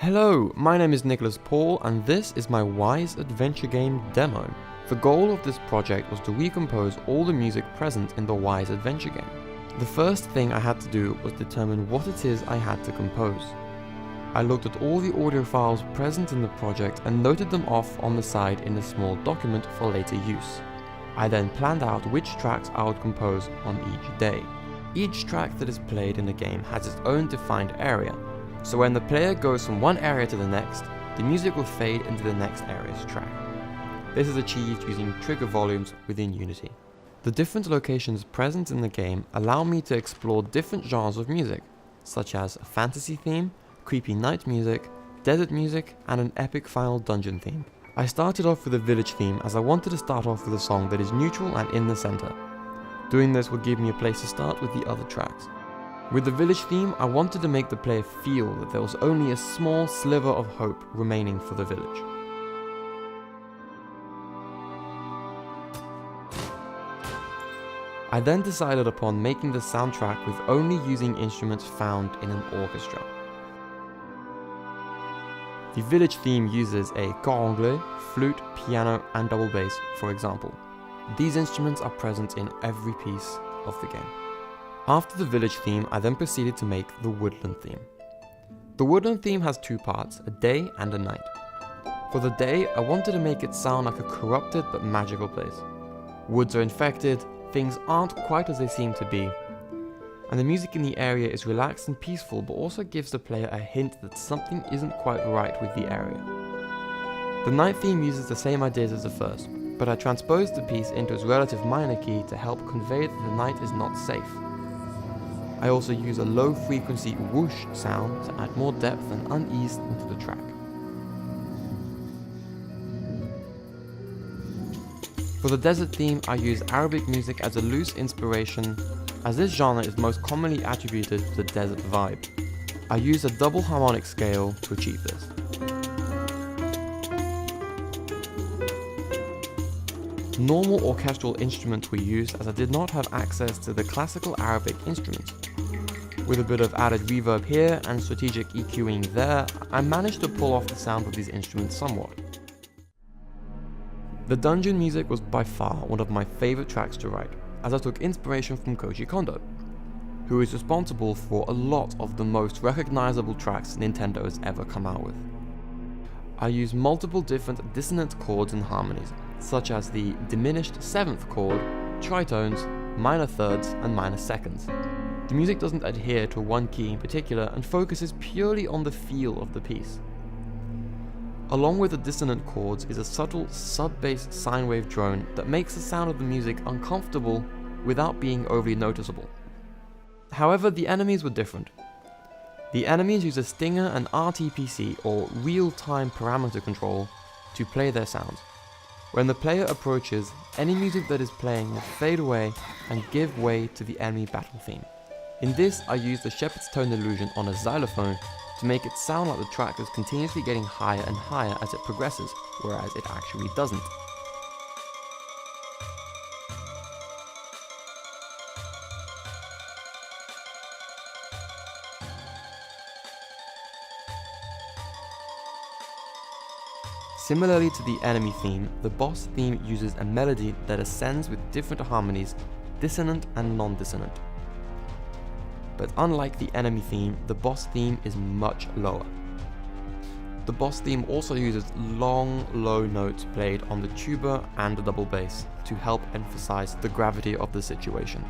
Hello, my name is Nicolas Paul and this is my Wwise adventure game demo. The goal of this project was to recompose all the music present in the Wwise adventure game. The first thing I had to do was determine what it is I had to compose. I looked at all the audio files present in the project and noted them off on the side in a small document for later use. I then planned out which tracks I would compose on each day. Each track that is played in the game has its own defined area, so when the player goes from one area to the next, the music will fade into the next area's track. This is achieved using trigger volumes within Unity. The different locations present in the game allow me to explore different genres of music, such as a fantasy theme, creepy night music, desert music, and an epic final dungeon theme. I started off with a village theme as I wanted to start off with a song that is neutral and in the center. Doing this would give me a place to start with the other tracks. With the village theme, I wanted to make the player feel that there was only a small sliver of hope remaining for the village. I then decided upon making the soundtrack with only using instruments found in an orchestra. The village theme uses a cor anglais, flute, piano, and double bass, for example. These instruments are present in every piece of the game. After the village theme, I then proceeded to make the woodland theme. The woodland theme has two parts, a day and a night. For the day, I wanted to make it sound like a corrupted but magical place. Woods are infected, things aren't quite as they seem to be, and the music in the area is relaxed and peaceful but also gives the player a hint that something isn't quite right with the area. The night theme uses the same ideas as the first, but I transposed the piece into its relative minor key to help convey that the night is not safe. I also use a low frequency whoosh sound to add more depth and unease into the track. For the desert theme, I use Arabic music as a loose inspiration, as this genre is most commonly attributed to the desert vibe. I use a double harmonic scale to achieve this. Normal orchestral instruments were used as I did not have access to the classical Arabic instruments. With a bit of added reverb here and strategic EQing there, I managed to pull off the sound of these instruments somewhat. The dungeon music was by far one of my favorite tracks to write, as I took inspiration from Koji Kondo, who is responsible for a lot of the most recognizable tracks Nintendo has ever come out with. I use multiple different dissonant chords and harmonies, such as the diminished 7th chord, tritones, minor thirds, and minor seconds. The music doesn't adhere to one key in particular and focuses purely on the feel of the piece. Along with the dissonant chords is a subtle sub-bass sine wave drone that makes the sound of the music uncomfortable without being overly noticeable. However, the enemies were different. The enemies use a stinger and RTPC, or real-time parameter control, to play their sounds. When the player approaches, any music that is playing will fade away and give way to the enemy battle theme. In this, I used the shepherd's tone illusion on a xylophone to make it sound like the track is continuously getting higher and higher as it progresses, whereas it actually doesn't. Similarly to the enemy theme, the boss theme uses a melody that ascends with different harmonies, dissonant and non-dissonant. But unlike the enemy theme, the boss theme is much lower. The boss theme also uses long, low notes played on the tuba and the double bass to help emphasize the gravity of the situation.